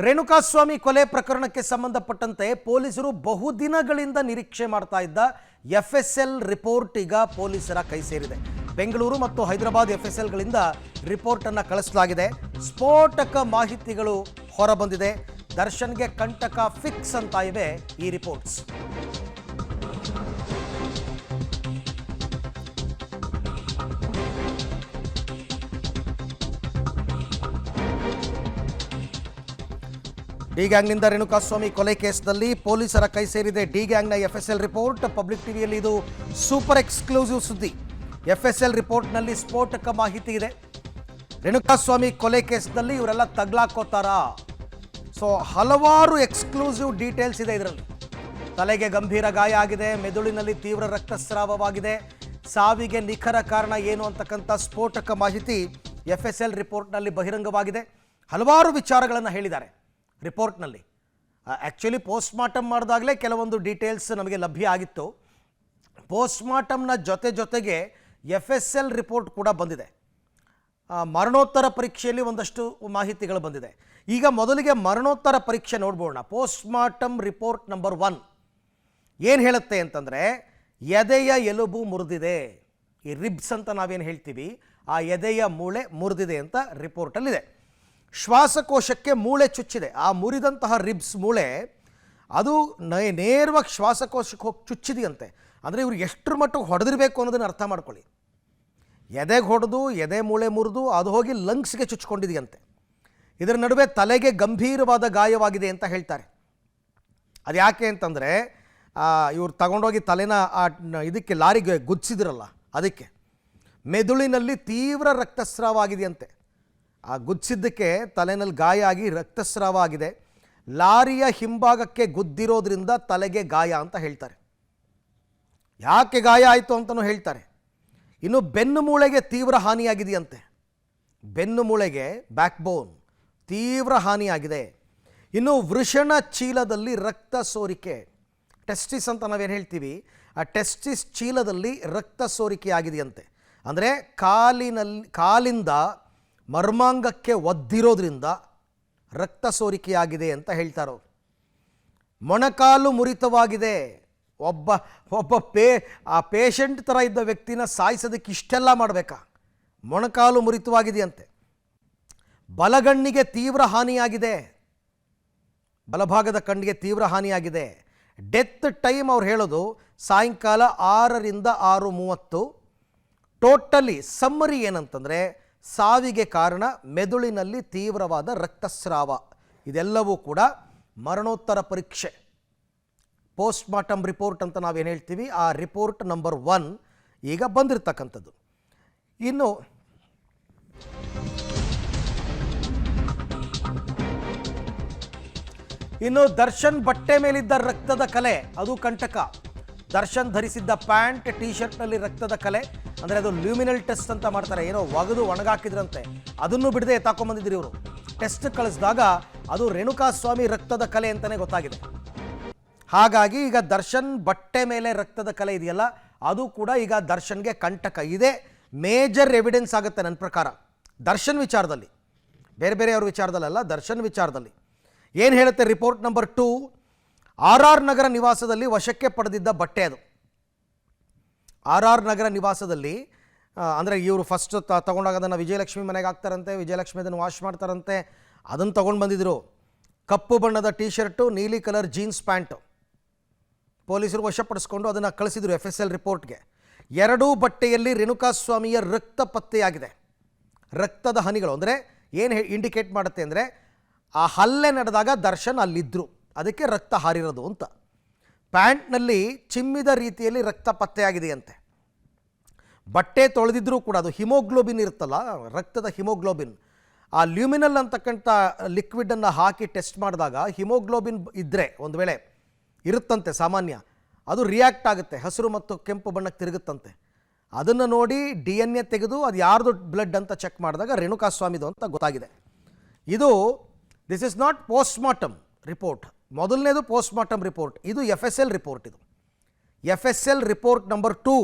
ರೇಣುಕಾಸ್ವಾಮಿ ಕೊಲೆ ಪ್ರಕರಣಕ್ಕೆ ಸಂಬಂಧಪಟ್ಟಂತೆ ಪೊಲೀಸರು ಬಹುದಿನಗಳಿಂದ ನಿರೀಕ್ಷೆ ಮಾಡ್ತಾ ಇದ್ದ ಎಫ್ಎಸ್ಎಲ್ ರಿಪೋರ್ಟ್ ಈಗ ಪೊಲೀಸರ ಕೈ ಸೇರಿದೆ. ಬೆಂಗಳೂರು ಮತ್ತು ಹೈದರಾಬಾದ್ ಎಫ್ಎಸ್ಎಲ್ಗಳಿಂದ ರಿಪೋರ್ಟ್ ಅನ್ನು ಕಳಿಸಲಾಗಿದೆ. ಸ್ಫೋಟಕ ಮಾಹಿತಿಗಳು ಹೊರಬಂದಿದೆ. ದರ್ಶನ್ಗೆ ಕಂಟಕ ಫಿಕ್ಸ್ ಅಂತ ಇವೆ ಈ ರಿಪೋರ್ಟ್ಸ್. ಡಿ ಗ್ಯಾಂಗ್ನಿಂದ ರೇಣುಕಾಸ್ವಾಮಿ ಕೊಲೆ ಕೇಸ್ನಲ್ಲಿ ಪೊಲೀಸರ ಕೈ ಸೇರಿದೆ ಡಿ ಗ್ಯಾಂಗ್ನ ಎಫ್ಎಸ್ಎಲ್ ರಿಪೋರ್ಟ್. ಪಬ್ಲಿಕ್ ಟಿವಿಯಲ್ಲಿ ಇದು ಸೂಪರ್ ಎಕ್ಸ್ಕ್ಲೂಸಿವ್ ಸುದ್ದಿ. ಎಫ್ಎಸ್ಎಲ್ ರಿಪೋರ್ಟ್ನಲ್ಲಿ ಸ್ಫೋಟಕ ಮಾಹಿತಿ ಇದೆ. ರೇಣುಕಾಸ್ವಾಮಿ ಕೊಲೆ ಕೇಸ್ನಲ್ಲಿ ಇವರೆಲ್ಲ ತಗ್ಲಾಕೋತಾರಾ? ಸೊ ಹಲವಾರು ಎಕ್ಸ್ಕ್ಲೂಸಿವ್ ಡೀಟೇಲ್ಸ್ ಇದೆ ಇದರಲ್ಲಿ. ತಲೆಗೆ ಗಂಭೀರ ಗಾಯ ಆಗಿದೆ, ಮೆದುಳಿನಲ್ಲಿ ತೀವ್ರ ರಕ್ತಸ್ರಾವವಾಗಿದೆ, ಸಾವಿಗೆ ನಿಖರ ಕಾರಣ ಏನು ಅಂತಕ್ಕಂಥ ಸ್ಫೋಟಕ ಮಾಹಿತಿ ಎಫ್ಎಸ್ಎಲ್ ರಿಪೋರ್ಟ್ನಲ್ಲಿ ಬಹಿರಂಗವಾಗಿದೆ. ಹಲವಾರು ವಿಚಾರಗಳನ್ನು ಹೇಳಿದ್ದಾರೆ ರಿಪೋರ್ಟ್ನಲ್ಲಿ. ಆ್ಯಕ್ಚುಲಿ ಪೋಸ್ಟ್ಮಾರ್ಟಮ್ ಮಾಡಿದಾಗಲೇ ಕೆಲವೊಂದು ಡೀಟೇಲ್ಸ್ ನಮಗೆ ಲಭ್ಯ ಆಗಿತ್ತು. ಪೋಸ್ಟ್ಮಾರ್ಟಮ್ನ ಜೊತೆಗೆ ಎಫ್ಎಸ್ಎಲ್ ರಿಪೋರ್ಟ್ ಕೂಡ ಬಂದಿದೆ. ಮರಣೋತ್ತರ ಪರೀಕ್ಷೆಯಲ್ಲಿ ಒಂದಷ್ಟು ಮಾಹಿತಿಗಳು ಬಂದಿದೆ. ಈಗ ಮೊದಲಿಗೆ ಮರಣೋತ್ತರ ಪರೀಕ್ಷೆ ನೋಡ್ಬೋಣ. ಪೋಸ್ಟ್ಮಾರ್ಟಮ್ ರಿಪೋರ್ಟ್ ನಂಬರ್ 1 ಏನು ಹೇಳುತ್ತೆ ಅಂತಂದರೆ, ಎದೆಯ ಎಲುಬು ಮುರಿದಿದೆ. ಈ ರಿಬ್ಸ್ ಅಂತ ನಾವೇನು ಹೇಳ್ತೀವಿ, ಆ ಎದೆಯ ಮೂಳೆ ಮುರಿದಿದೆ ಅಂತ ರಿಪೋರ್ಟಲ್ಲಿದೆ. ಶ್ವಾಸಕೋಶಕ್ಕೆ ಮೂಳೆ ಚುಚ್ಚಿದೆ. ಆ ಮುರಿದಂತಹ ರಿಬ್ಸ್ ಮೂಳೆ ಅದು ನೇರವಾಗಿ ಶ್ವಾಸಕೋಶಕ್ಕೆ ಹೋಗಿ ಚುಚ್ಚಿದೆಯಂತೆ. ಅಂದರೆ ಇವ್ರು ಎಷ್ಟರ ಮಟ್ಟಿಗೆ ಹೊಡೆದಿರಬೇಕು ಅನ್ನೋದನ್ನು ಅರ್ಥ ಮಾಡ್ಕೊಳ್ಳಿ. ಎದೆಗೆ ಹೊಡೆದು ಎದೆ ಮೂಳೆ ಮುರಿದು ಅದು ಹೋಗಿ ಲಂಗ್ಸ್ಗೆ ಚುಚ್ಕೊಂಡಿದೆಯಂತೆ. ಇದರ ನಡುವೆ ತಲೆಗೆ ಗಂಭೀರವಾದ ಗಾಯವಾಗಿದೆ ಅಂತ ಹೇಳ್ತಾರೆ. ಅದು ಯಾಕೆ ಅಂತಂದರೆ, ಇವ್ರು ತಗೊಂಡೋಗಿ ತಲೆನ ಇದಕ್ಕೆ ಲಾರಿಗೆ ಗುದ್ಸಿದ್ರಲ್ಲ, ಅದಕ್ಕೆ ಮೆದುಳಿನಲ್ಲಿ ತೀವ್ರ ರಕ್ತಸ್ರಾವ ಆಗಿದೆಯಂತೆ. ಆ ಗುದ್ಸಿದ್ದಕ್ಕೆ ತಲೆನಲ್ಲಿ ಗಾಯ ಆಗಿ ರಕ್ತಸ್ರಾವ ಆಗಿದೆ. ಲಾರಿಯ ಹಿಂಭಾಗಕ್ಕೆ ಗುದ್ದಿರೋದ್ರಿಂದ ತಲೆಗೆ ಗಾಯ ಅಂತ ಹೇಳ್ತಾರೆ. ಯಾಕೆ ಗಾಯ ಆಯಿತು ಅಂತಲೂ ಹೇಳ್ತಾರೆ. ಇನ್ನು ಬೆನ್ನು ಮೂಳೆಗೆ ತೀವ್ರ ಹಾನಿಯಾಗಿದೆಯಂತೆ. ಬೆನ್ನು ಮೂಳೆಗೆ ಬ್ಯಾಕ್ ಬೋನ್ ತೀವ್ರ ಹಾನಿಯಾಗಿದೆ. ಇನ್ನು ವೃಷಣ ಚೀಲದಲ್ಲಿ ರಕ್ತ ಸೋರಿಕೆ, ಟೆಸ್ಟಿಸ್ ಅಂತ ನಾವೇನು ಹೇಳ್ತೀವಿ, ಆ ಟೆಸ್ಟಿಸ್ ಚೀಲದಲ್ಲಿ ರಕ್ತ ಸೋರಿಕೆ ಆಗಿದೆಯಂತೆ. ಅಂದರೆ ಕಾಲಿಂದ ಮರ್ಮಾಂಗಕ್ಕೆ ಒದ್ದಿರೋದ್ರಿಂದ ರಕ್ತ ಸೋರಿಕೆಯಾಗಿದೆ ಅಂತ ಹೇಳ್ತಾರೋ. ಮೊಣಕಾಲು ಮುರಿತವಾಗಿದೆ. ಒಬ್ಬ ಪೇಷಂಟ್ ಥರ ಇದ್ದ ವ್ಯಕ್ತಿನ ಸಾಯಿಸೋದಕ್ಕೆ ಇಷ್ಟೆಲ್ಲ ಮಾಡಬೇಕಾ? ಮೊಣಕಾಲು ಮುರಿತವಾಗಿದೆಯಂತೆ. ಬಲಗಣ್ಣಿಗೆ ತೀವ್ರ ಹಾನಿಯಾಗಿದೆ. ಬಲಭಾಗದ ಕಣ್ಣಿಗೆ ತೀವ್ರ ಹಾನಿಯಾಗಿದೆ. ಡೆತ್ ಟೈಮ್ ಅವ್ರು ಹೇಳೋದು ಸಾಯಂಕಾಲ 6ರಿಂದ 6:30. ಟೋಟಲಿ ಸಮ್ಮರಿ ಏನಂತಂದರೆ, ಸಾವಿಗೆ ಕಾರಣ ಮೆದುಳಿನಲ್ಲಿ ತೀವ್ರವಾದ ರಕ್ತಸ್ರಾವ. ಇದೆಲ್ಲವೂ ಕೂಡ ಮರಣೋತ್ತರ ಪರೀಕ್ಷೆ, ಪೋಸ್ಟ್ಮಾರ್ಟಮ್ ರಿಪೋರ್ಟ್ ಅಂತ ನಾವೇನು ಹೇಳ್ತೀವಿ, ಆ ರಿಪೋರ್ಟ್ ನಂಬರ್ 1 ಈಗ ಬಂದಿರತಕ್ಕಂಥದ್ದು. ಇನ್ನು ದರ್ಶನ್ ಬಟ್ಟೆ ಮೇಲಿದ್ದ ರಕ್ತದ ಕಲೆ, ಅದು ಕಂಟಕ. ದರ್ಶನ್ ಧರಿಸಿದ್ದ ಪ್ಯಾಂಟ್ ಟಿ ಶರ್ಟ್ನಲ್ಲಿ ರಕ್ತದ ಕಲೆ. ಅಂದರೆ ಅದು ಲ್ಯೂಮಿನಲ್ ಟೆಸ್ಟ್ ಅಂತ ಮಾಡ್ತಾರೆ, ಏನೋ ಒಗೆದು ಒಣಗಾಕಿದ್ರಂತೆ, ಅದನ್ನು ಬಿಡದೆ ತಾಕೊಂಬಂದಿದ್ರು ಇವರು. ಟೆಸ್ಟ್ ಕಳಿಸಿದಾಗ ಅದು ರೇಣುಕಾಸ್ವಾಮಿ ರಕ್ತದ ಕಲೆ ಅಂತಲೇ ಗೊತ್ತಾಗಿದೆ. ಹಾಗಾಗಿ ಈಗ ದರ್ಶನ್ ಬಟ್ಟೆ ಮೇಲೆ ರಕ್ತದ ಕಲೆ ಇದೆಯಲ್ಲ, ಅದು ಕೂಡ ಈಗ ದರ್ಶನ್ಗೆ ಕಂಟಕ. ಇದೇ ಮೇಜರ್ ಎವಿಡೆನ್ಸ್ ಆಗುತ್ತೆ ನನ್ನ ಪ್ರಕಾರ ದರ್ಶನ್ ವಿಚಾರದಲ್ಲಿ, ಬೇರೆ ಅವ್ರ ವಿಚಾರದಲ್ಲ, ದರ್ಶನ್ ವಿಚಾರದಲ್ಲಿ. ಏನು ಹೇಳುತ್ತೆ ರಿಪೋರ್ಟ್ ನಂಬರ್ 2? RR ನಗರ ನಿವಾಸದಲ್ಲಿ ವಶಕ್ಕೆ ಪಡೆದಿದ್ದ ಬಟ್ಟೆ ಅದು. RR ನಗರ ನಿವಾಸದಲ್ಲಿ ಅಂದರೆ ಇವರು ಫಸ್ಟ್ ತಗೊಂಡಾಗ ಅದನ್ನು ವಿಜಯಲಕ್ಷ್ಮಿ ಮನೆಗೆ ಹಾಕ್ತಾರಂತೆ, ವಿಜಯಲಕ್ಷ್ಮಿ ಅದನ್ನು ವಾಶ್ ಮಾಡ್ತಾರಂತೆ, ಅದನ್ನು ತೊಗೊಂಡು ಬಂದಿದ್ದರು. ಕಪ್ಪು ಬಣ್ಣದ ಟಿ ಶರ್ಟು, ನೀಲಿ ಕಲರ್ ಜೀನ್ಸ್ ಪ್ಯಾಂಟು ಪೊಲೀಸರು ವಶಪಡಿಸ್ಕೊಂಡು ಅದನ್ನು ಕಳಿಸಿದರು ಎಫ್ಎಸ್ಎಲ್ ರಿಪೋರ್ಟ್ಗೆ. ಎರಡೂ ಬಟ್ಟೆಯಲ್ಲಿ ರೇಣುಕಾಸ್ವಾಮಿಯ ರಕ್ತ ಪತ್ತೆಯಾಗಿದೆ. ರಕ್ತದ ಹನಿಗಳು ಅಂದರೆ ಏನು ಇಂಡಿಕೇಟ್ ಮಾಡುತ್ತೆ ಅಂದರೆ, ಆ ಹಲ್ಲೆ ನಡೆದಾಗ ದರ್ಶನ್ ಅಲ್ಲಿದ್ದರು, ಅದಕ್ಕೆ ರಕ್ತ ಹಾರಿರೋದು ಅಂತ. ಪ್ಯಾಂಟ್ನಲ್ಲಿ ಚಿಮ್ಮಿದ ರೀತಿಯಲ್ಲಿ ರಕ್ತ ಪತ್ತೆಯಾಗಿದೆಯಂತೆ. ಬಟ್ಟೆ ತೊಳೆದಿದ್ರೂ ಕೂಡ ಅದು ಹಿಮೋಗ್ಲೋಬಿನ್ ಇರುತ್ತಲ್ಲ, ರಕ್ತದ ಹಿಮೋಗ್ಲೋಬಿನ್, ಆ ಲ್ಯೂಮಿನಲ್ ಅಂತಕ್ಕಂಥ ಲಿಕ್ವಿಡನ್ನು ಹಾಕಿ ಟೆಸ್ಟ್ ಮಾಡಿದಾಗ ಹಿಮೋಗ್ಲೋಬಿನ್ ಇದ್ದರೆ, ಒಂದು ವೇಳೆ ಇರುತ್ತಂತೆ ಸಾಮಾನ್ಯ, ಅದು ರಿಯಾಕ್ಟ್ ಆಗುತ್ತೆ, ಹಸಿರು ಮತ್ತು ಕೆಂಪು ಬಣ್ಣಕ್ಕೆ ತಿರುಗುತ್ತಂತೆ. ಅದನ್ನು ನೋಡಿ DNA ತೆಗೆದು ಅದು ಯಾರ್ದು ಬ್ಲಡ್ ಅಂತ ಚೆಕ್ ಮಾಡಿದಾಗ ರೇಣುಕಾಸ್ವಾಮಿದು ಅಂತ ಗೊತ್ತಾಗಿದೆ. This is not post-mortem report. ಮೊದಲನೇದು ಪೋಸ್ಟ್ಮಾರ್ಟಮ್ ರಿಪೋರ್ಟ್, ಇದು ಎಫ್ಎಸ್ಎಲ್ ರಿಪೋರ್ಟ್. ಇದು ಎಫ್ಎಸ್ಎಲ್ ರಿಪೋರ್ಟ್ ನಂಬರ್ 2.